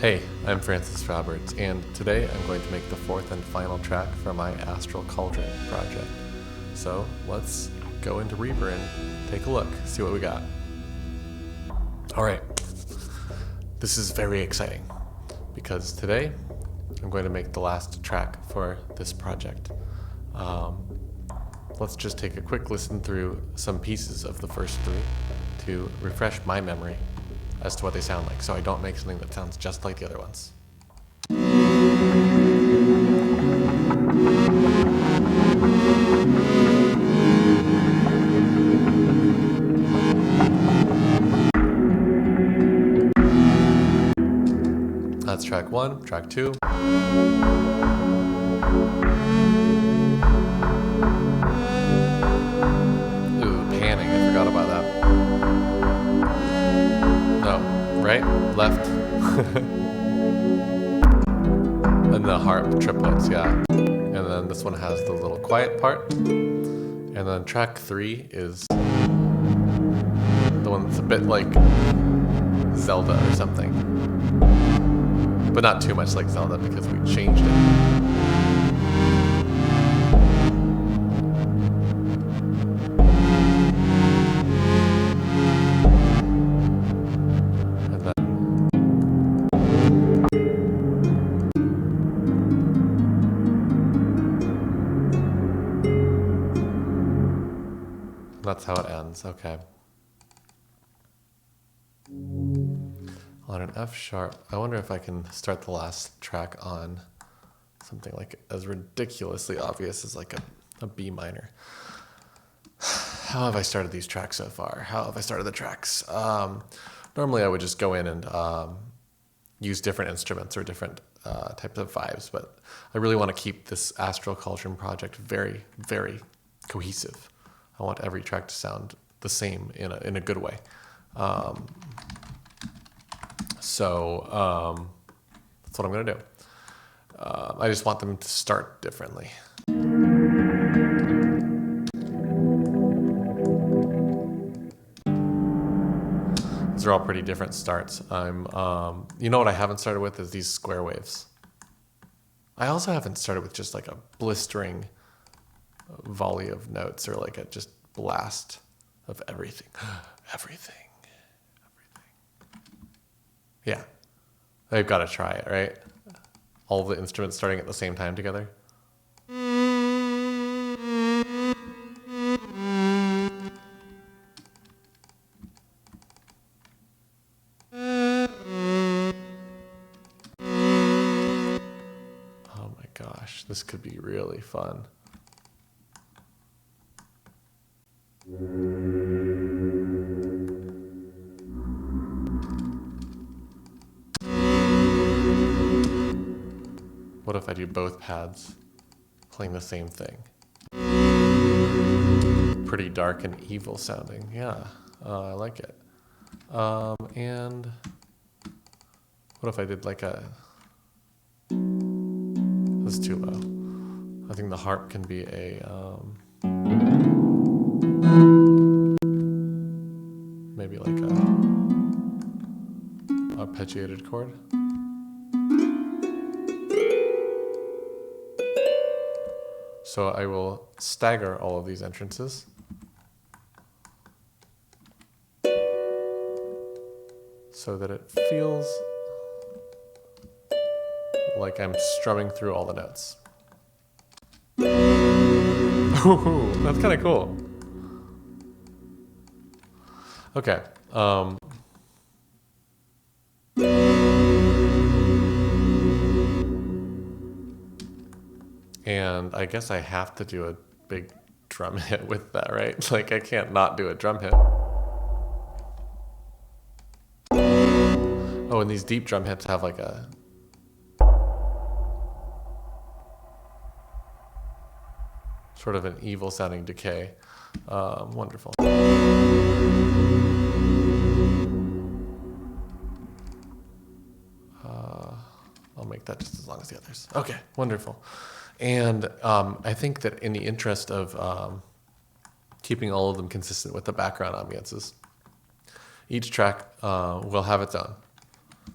Hey, I'm Francis Roberts, and today I'm going to make the fourth and final track for my Astral Cauldron project. So let's go into Reaper and take a look, see what we got. Alright, this is very exciting, because today I'm going to make the last track for this project. Let's just take a quick listen through some pieces of the first three to refresh my memory as to what they sound like, so I don't make something that sounds just like the other ones. That's track one. Track two. Ooh, panning, I forgot about that. No, right, left. And the harp triplets, yeah. And then this one has the little quiet part. And then track three is the one that's a bit like Zelda or something. But not too much like Zelda because we changed it. That's how it ends, okay. On an F sharp, I wonder if I can start the last track on something like as ridiculously obvious as like a B minor. How have I started these tracks so far? How have I started the tracks? Normally I would just go in and use different instruments or different types of vibes, but I really want to keep this Astral Cauldron project very, very cohesive. I want every track to sound the same in a good way. So that's what I'm going to do. I just want them to start differently. These are all pretty different starts. You know what I haven't started with is these square waves. I also haven't started with just like a blistering volley of notes or like a just blast of everything. Everything. Yeah. I've got to try it, right? All the instruments starting at the same time together. Oh my gosh, this could be really fun. What if I do both pads playing the same thing? Pretty dark and evil sounding. Yeah, I like it. And what if I did like a... This is too low. I think the harp can be a... maybe like a arpeggiated chord. So I will stagger all of these entrances. So that it feels like I'm strumming through all the notes. Ooh, that's kind of cool. Okay. And I guess I have to do a big drum hit with that, right? Like I can't not do a drum hit. Oh, and these deep drum hits have like a... sort of an evil sounding decay. Wonderful. I'll make that just as long as the others. Okay, wonderful. And I think that in the interest of keeping all of them consistent with the background ambiances, each track will have its own.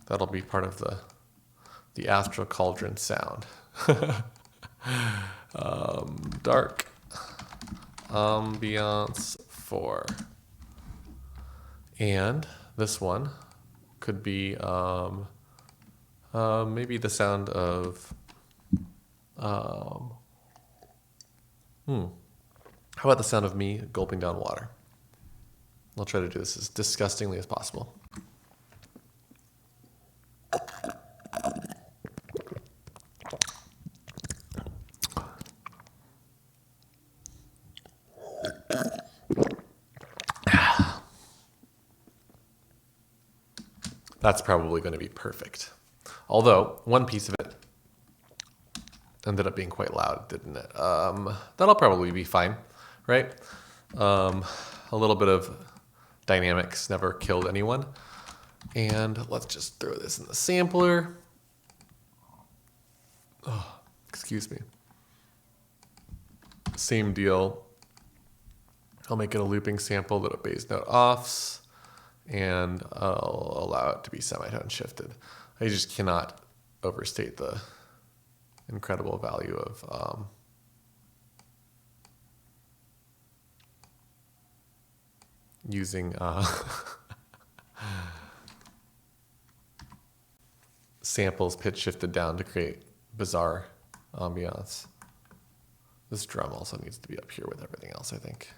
That'll be part of the astral cauldron sound. Dark ambiance 4. And this one could be maybe the sound of how about the sound of me gulping down water? I'll try to do this as disgustingly as possible. That's probably going to be perfect. Although, one piece of it ended up being quite loud, didn't it? That'll probably be fine, right? A little bit of dynamics never killed anyone. And let's just throw this in the sampler. Oh, excuse me. Same deal. I'll make it a looping sample that obeys note offs, and I'll allow it to be semitone shifted. I just cannot overstate the incredible value of using samples pitch shifted down to create bizarre ambiance. This drum also needs to be up here with everything else, I think.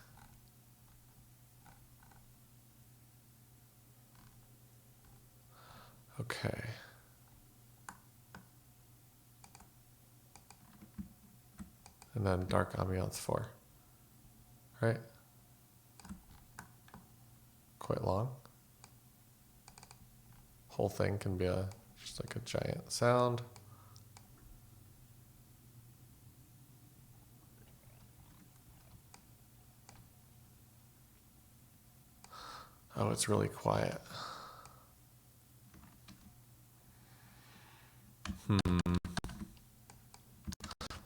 Okay. And then dark ambiance 4, right? Quite long. Whole thing can be just like a giant sound. Oh, it's really quiet.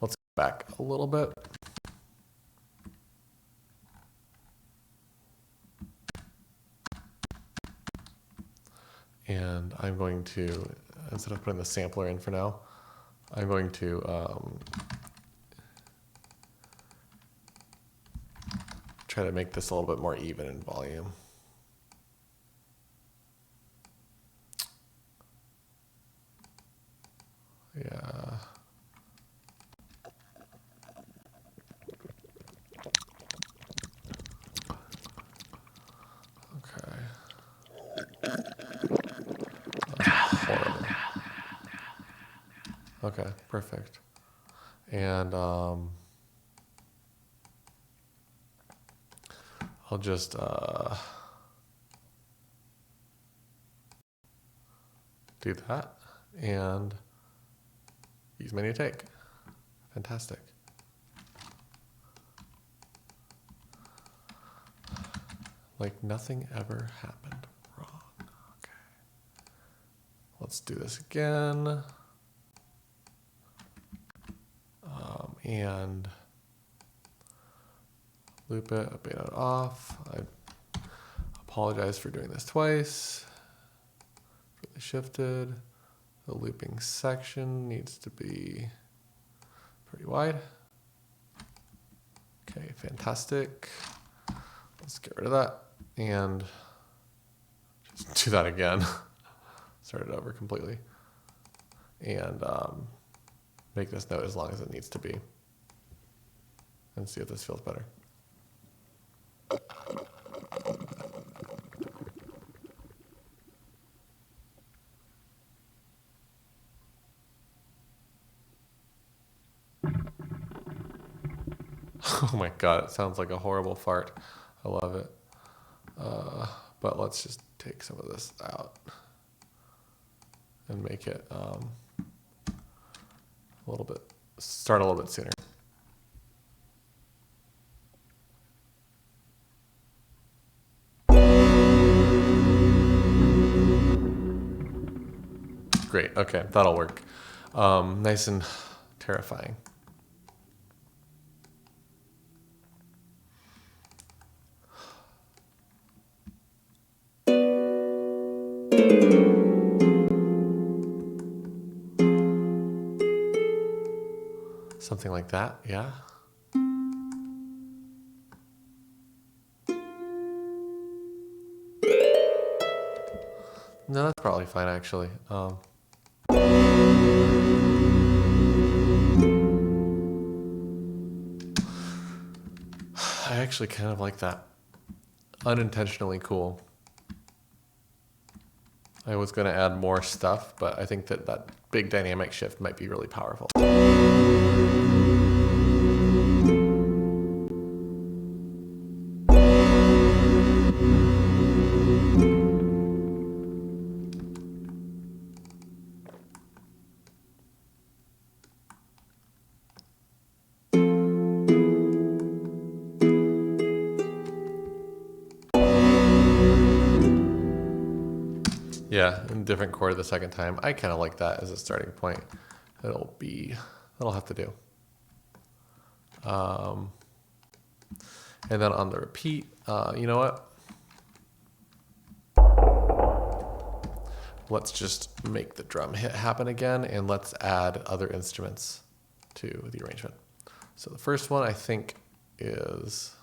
Let's go back a little bit. And I'm going to, instead of putting the sampler in for now, I'm going to try to make this a little bit more even in volume. Yeah. Okay. Horrible. Okay, perfect. And I'll just do that and use menu take. Fantastic. Like nothing ever happened wrong. Okay. Let's do this again. And loop it, obey note off. I apologize for doing this twice. Really shifted. The looping section needs to be pretty wide. Okay, fantastic. Let's get rid of that and just do that again. Start it over completely. And make this note as long as it needs to be. And see if this feels better. Oh my God, it sounds like a horrible fart. I love it. But let's just take some of this out and make it a little bit, start a little bit sooner. Great, okay, that'll work. Nice and terrifying. Something like that, yeah. No, that's probably fine actually. I actually kind of like that. Unintentionally cool. I was going to add more stuff, but I think that that big dynamic shift might be really powerful. Yeah, in different chord the second time. I kind of like that as a starting point. That'll have to do. And then on the repeat, you know what? Let's just make the drum hit happen again, and let's add other instruments to the arrangement. So the first one I think is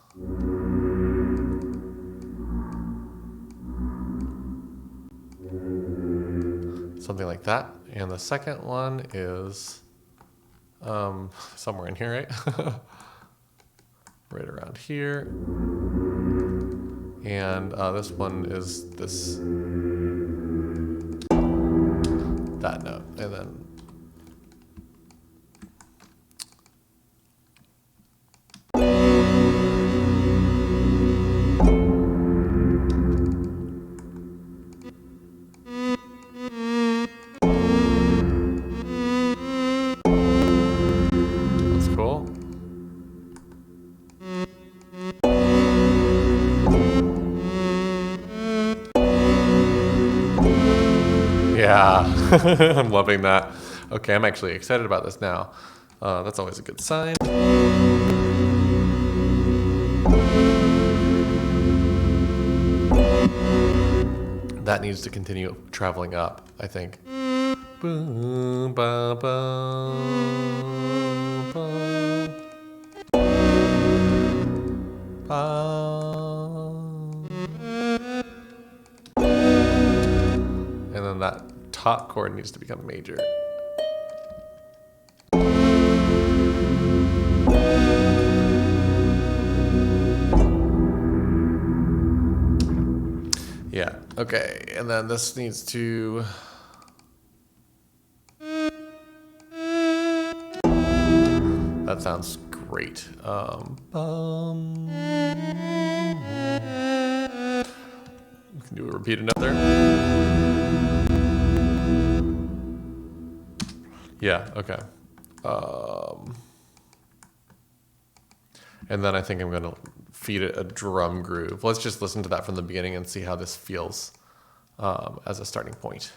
something like that. And the second one is somewhere in here, right? Right around here. And this one is that note. And then yeah, I'm loving that. Okay, I'm actually excited about this now. That's always a good sign. That needs to continue traveling up, I think. Boom, ba, ba, ba, ba. And then that top chord needs to become major. Yeah, okay, and then this needs to... That sounds great. We can do a repeat note there. Yeah, okay. And then I think I'm going to feed it a drum groove. Let's just listen to that from the beginning and see how this feels as a starting point.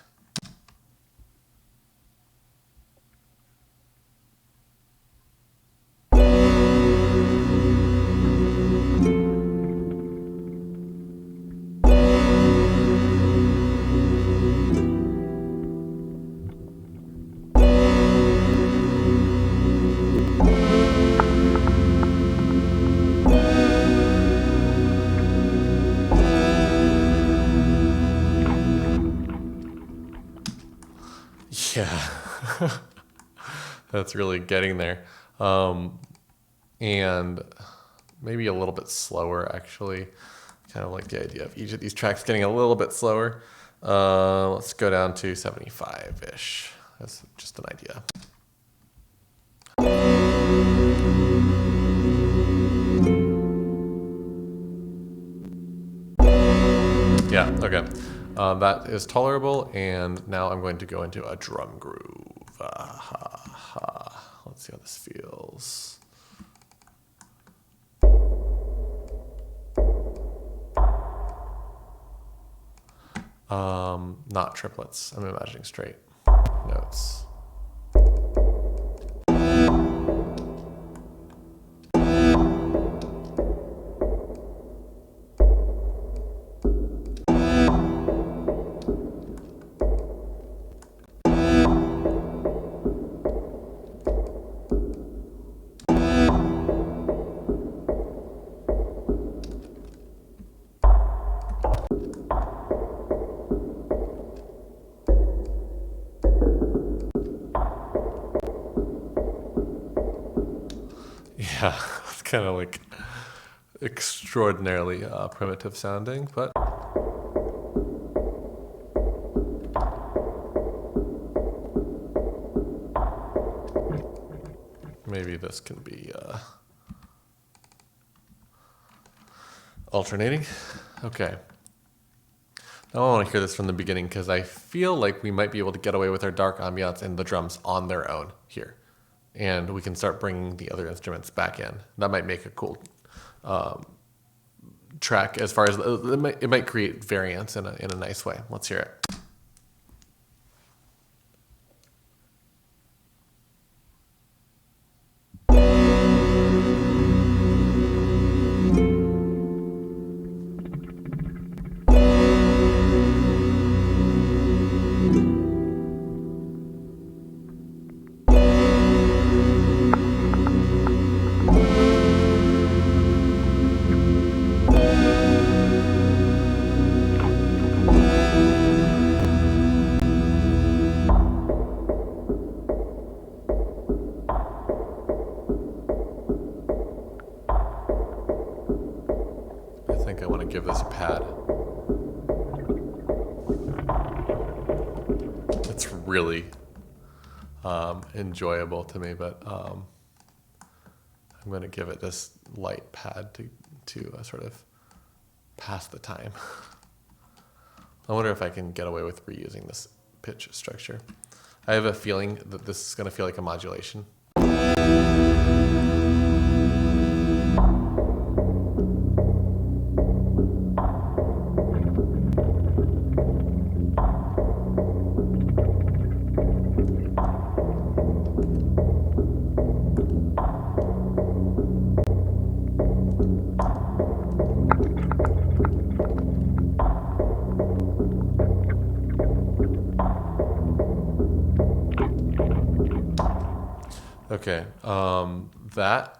Yeah, that's really getting there. And maybe a little bit slower, actually. Kind of like the idea of each of these tracks getting a little bit slower. Let's go down to 75-ish. That's just an idea. Yeah, okay. That is tolerable, and now I'm going to go into a drum groove. Let's see how this feels. Not triplets. I'm imagining straight notes. Yeah, it's kind of like extraordinarily primitive sounding, but maybe this can be alternating. Okay. Now I want to hear this from the beginning because I feel like we might be able to get away with our dark ambiance and the drums on their own here. And we can start bringing the other instruments back in. That might make a cool track as far as it might create variance in a nice way. Let's hear it. I think I want to give this a pad. It's really enjoyable to me, but I'm going to give it this light pad to sort of pass the time. I wonder if I can get away with reusing this pitch structure. I have a feeling that this is going to feel like a modulation. Okay, that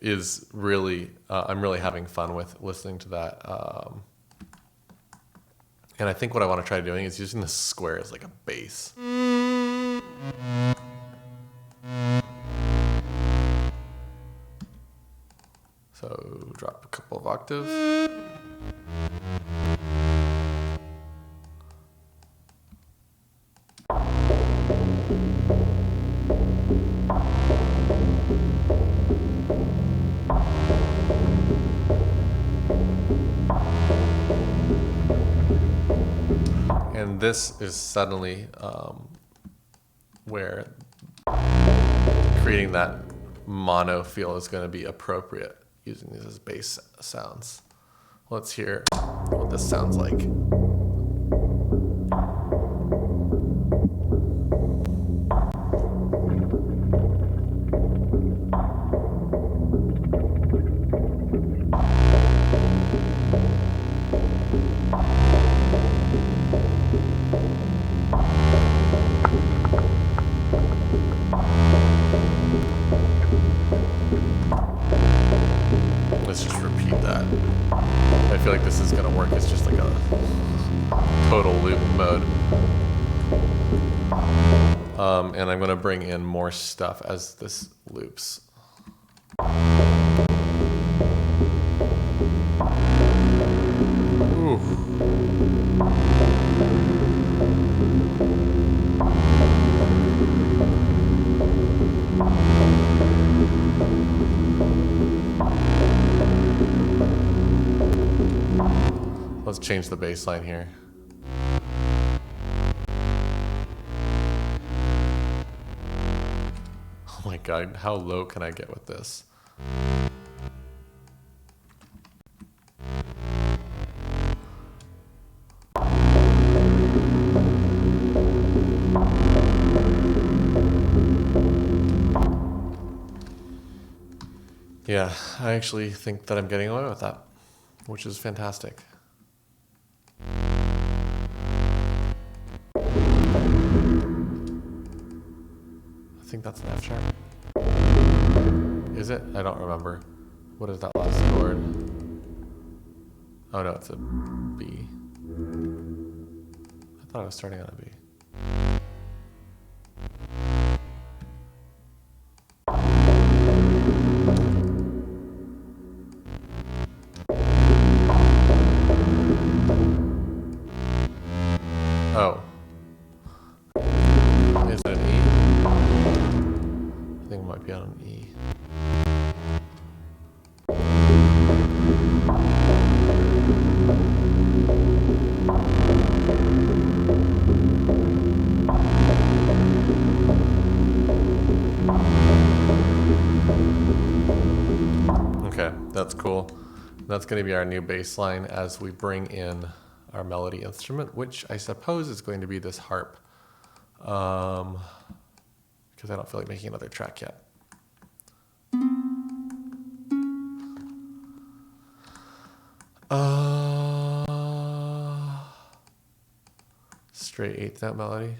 is really, I'm really having fun with listening to that. And I think what I want to try doing is using the square as like a bass. So drop a couple of octaves. And this is suddenly where creating that mono feel is going to be appropriate, using these as bass sounds. Let's hear what this sounds like. Let's just repeat that. I feel like this is going to work as just like a total loop mode. And I'm going to bring in more stuff as this loops. Ooh. Let's change the bass line here. Oh my God, how low can I get with this? Yeah, I actually think that I'm getting away with that, which is fantastic. I think that's an F sharp. Is it? I don't remember. What is that last chord? Oh no, it's a B. I thought I was starting on a B. might be on an E. Okay, that's cool. That's going to be our new bass line as we bring in our melody instrument, which I suppose is going to be this harp. Because I don't feel like making another track yet. Straight eighth note melody.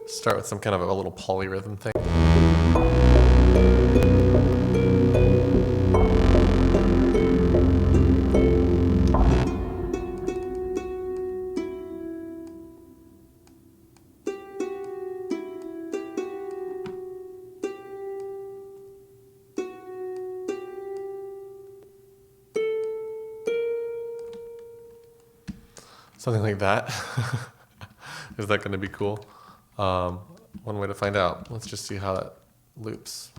Start with some kind of a little polyrhythm thing. Something like that. Is that going to be cool? One way to find out. Let's just see how that loops.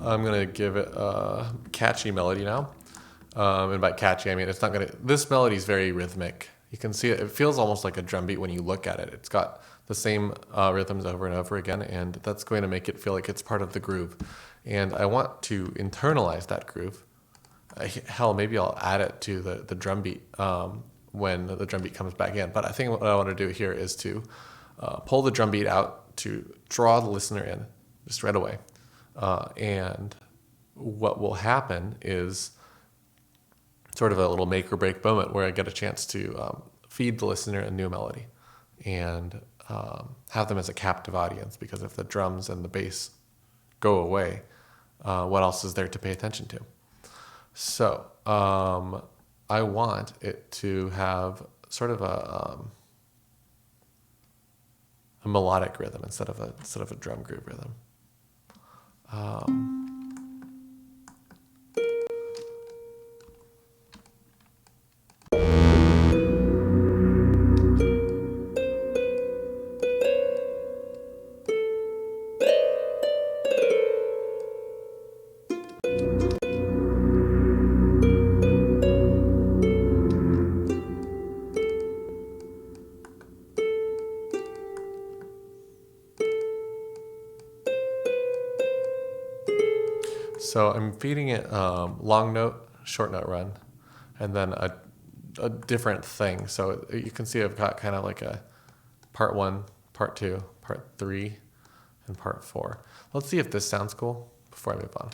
I'm gonna give it a catchy melody now. And by catchy, I mean it's not gonna. This melody is very rhythmic. You can see it. It feels almost like a drum beat when you look at it. It's got the same rhythms over and over again, and that's going to make it feel like it's part of the groove. And I want to internalize that groove. Hell, maybe I'll add it to the drum beat when the drum beat comes back in. But I think what I want to do here is to pull the drum beat out to draw the listener in just right away. And what will happen is sort of a little make or break moment where I get a chance to feed the listener a new melody and have them as a captive audience, because if the drums and the bass go away, what else is there to pay attention to? So I want it to have sort of a melodic rhythm instead of a drum groove rhythm. So I'm feeding it long note, short note run, and then a different thing. So you can see I've got kind of like a part 1, part 2, part 3, and part 4. Let's see if this sounds cool before I move on.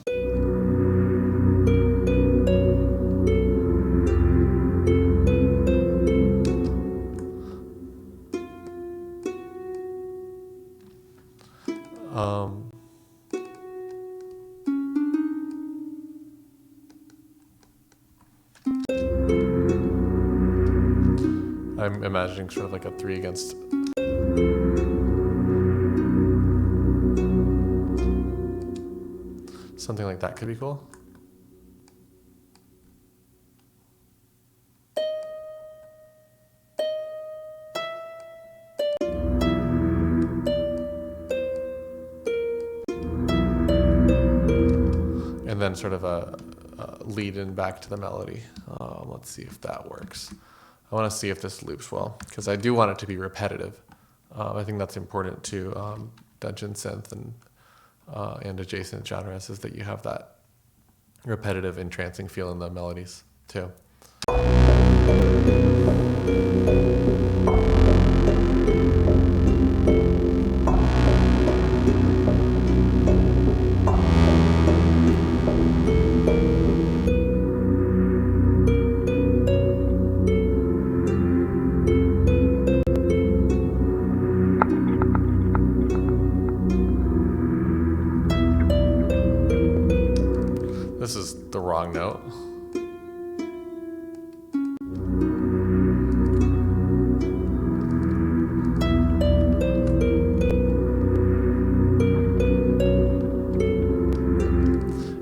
I'm imagining sort of like a 3 against. Something like that could be cool. And then sort of a lead in back to the melody. Let's see if that works. I want to see if this loops well, because I do want it to be repetitive. I think that's important to Dungeon Synth and adjacent genres, is that you have that repetitive, entrancing feel in the melodies too. This is the wrong note.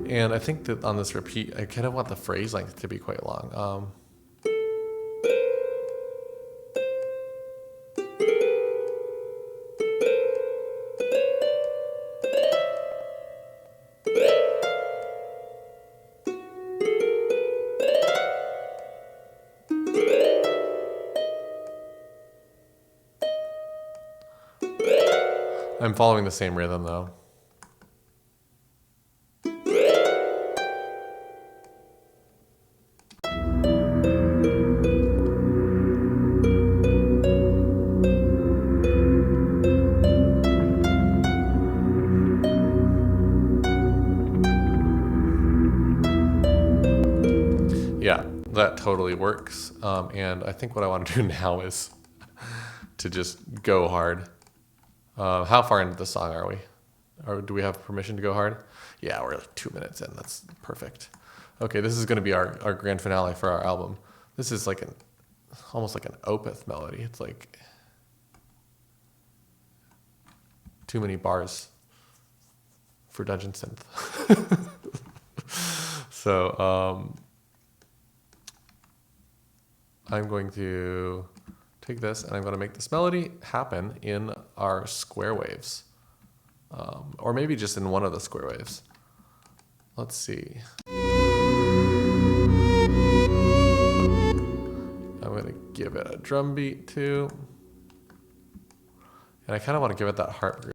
And I think that on this repeat, I kind of want the phrase length to be quite long. I'm following the same rhythm though. Yeah, that totally works. And I think what I want to do now is to just go hard. How far into the song are we? Or do we have permission to go hard? Yeah, we're like 2 minutes in. That's perfect. Okay, this is going to be our grand finale for our album. This is like almost like an Opeth melody. It's like too many bars for Dungeon Synth. So I'm going to take this and I'm going to make this melody happen in our square waves. Or maybe just in one of the square waves. Let's see. I'm going to give it a drum beat too. And I kind of want to give it that harp groove.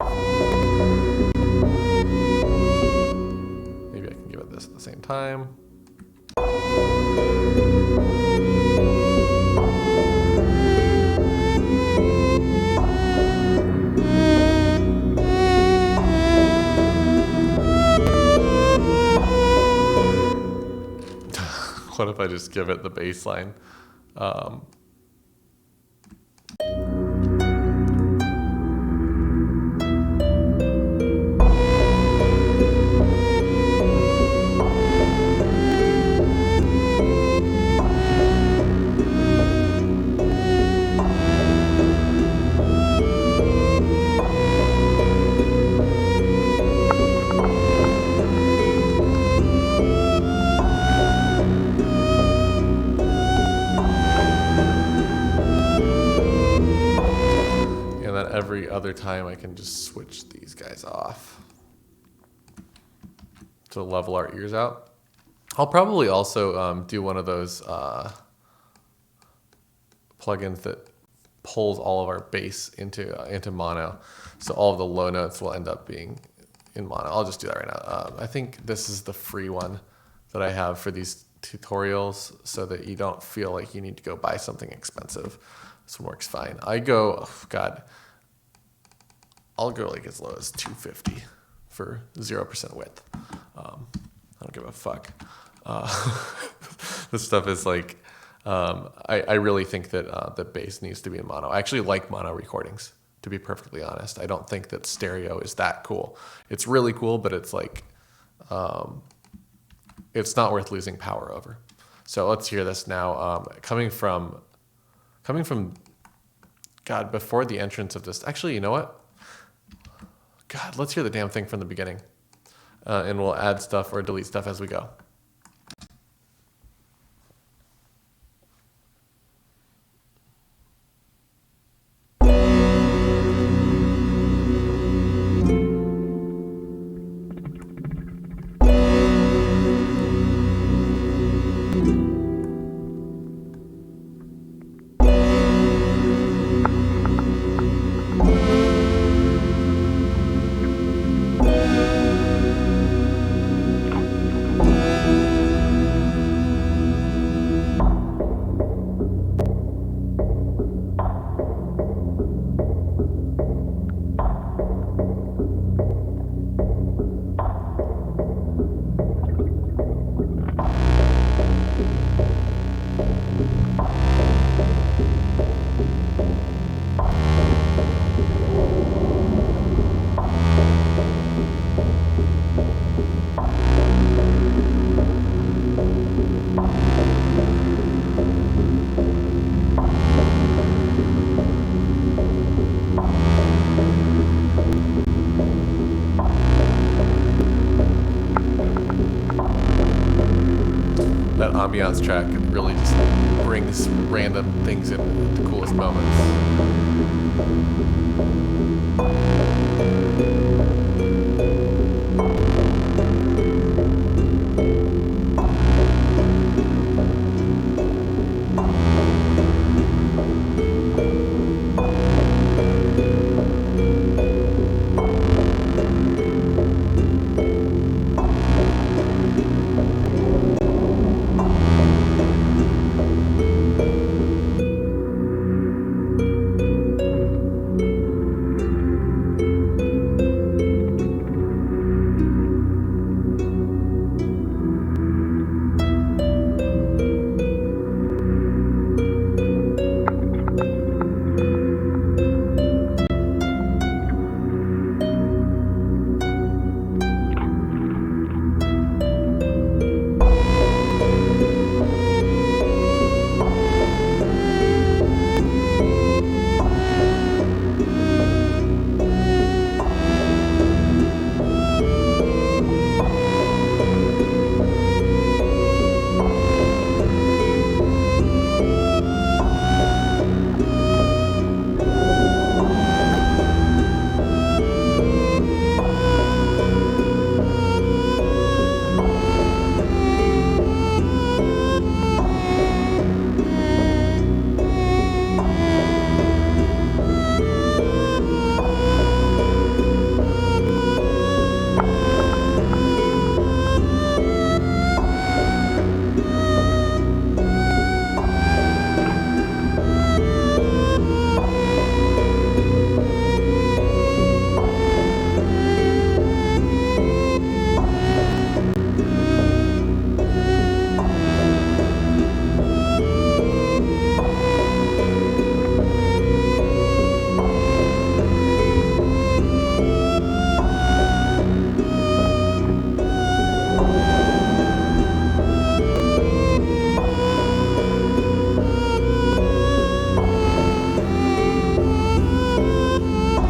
Maybe I can give it this at the same time. What if I just give it the bass line? Every other time I can just switch these guys off to level our ears out. I'll probably also do one of those plugins that pulls all of our bass into mono, so all of the low notes will end up being in mono. I'll just do that right now. I think this is the free one that I have for these tutorials, so that you don't feel like you need to go buy something expensive. This one works fine. I'll go like as low as 250 for 0% width. I don't give a fuck. This stuff is like, I really think that the bass needs to be in mono. I actually like mono recordings, to be perfectly honest. I don't think that stereo is that cool. It's really cool, but it's like, it's not worth losing power over. So let's hear this now. Coming from, God, before the entrance of this, actually, you know what? God, let's hear the damn thing from the beginning. And we'll add stuff or delete stuff as we go. ambiance track, it really just brings random things in at the coolest moments.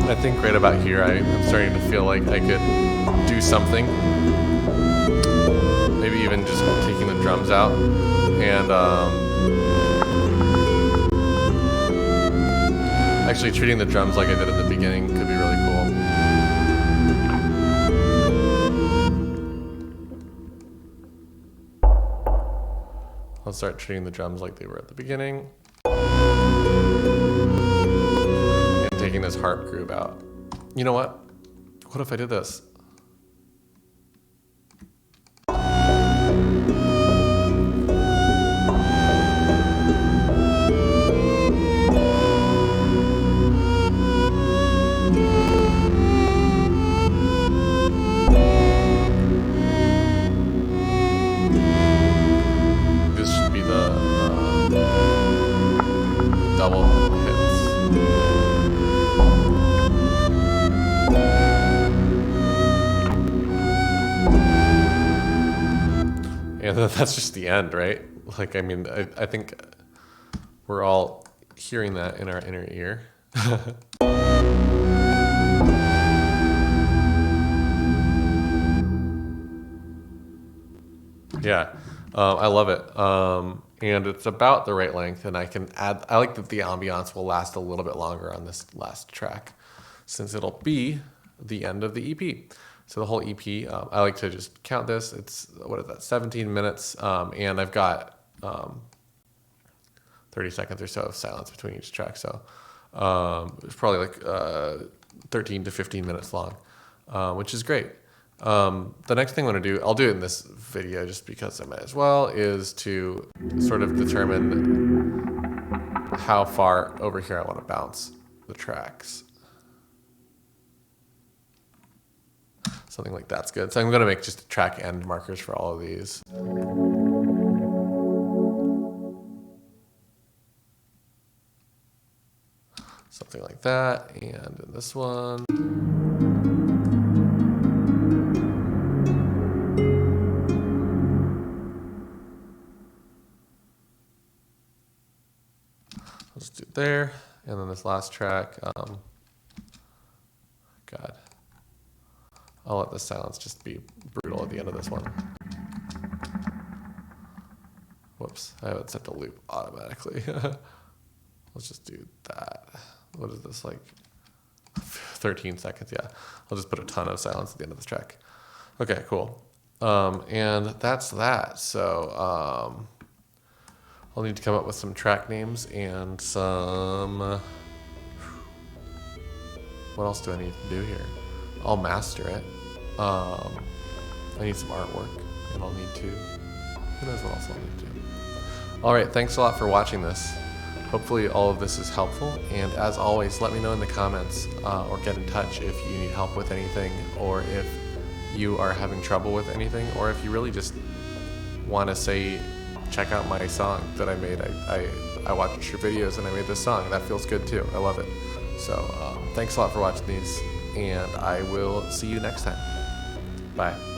I think right about here, I'm starting to feel like I could do something. Maybe even just taking the drums out and actually treating the drums like I did at the beginning could be really cool. I'll start treating the drums like they were at the beginning. And taking this harp groove out. You know what? What if I did this? This should be the double hits. And that's just the end, right? Like, I mean, I think we're all hearing that in our inner ear. Yeah, I love it. And it's about the right length, and I can add, I like that the ambiance will last a little bit longer on this last track, since it'll be the end of the EP. So the whole EP, I like to just count this. It's, what is that, 17 minutes, and I've got 30 seconds or so of silence between each track. So it's probably like 13 to 15 minutes long, which is great. The next thing I want to do, I'll do it in this video just because I might as well, is to sort of determine how far over here I want to bounce the tracks. Something like that's good. So I'm going to make just track end markers for all of these. Something like that. And in this one. Let's do it there. And then this last track. God. I'll let the silence just be brutal at the end of this one. Whoops, I have it set to loop automatically. Let's just do that. What is this, like 13 seconds? Yeah, I'll just put a ton of silence at the end of this track. Okay, cool. And that's that. So I'll need to come up with some track names and some... What else do I need to do here? I'll master it. I need some artwork, and I'll need to... Who knows what else I'll need to do? All right, thanks a lot for watching this. Hopefully all of this is helpful, and as always, let me know in the comments or get in touch if you need help with anything, or if you are having trouble with anything, or if you really just want to say, check out my song that I made. I watched your videos and I made this song. That feels good too. I love it. So thanks a lot for watching these, and I will see you next time. Bye.